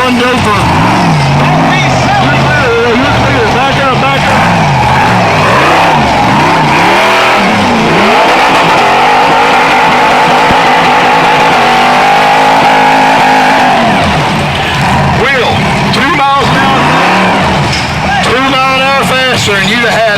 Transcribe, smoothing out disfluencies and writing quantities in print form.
one deeper. Back up, back up. Will, 2 miles an hour faster and you'd have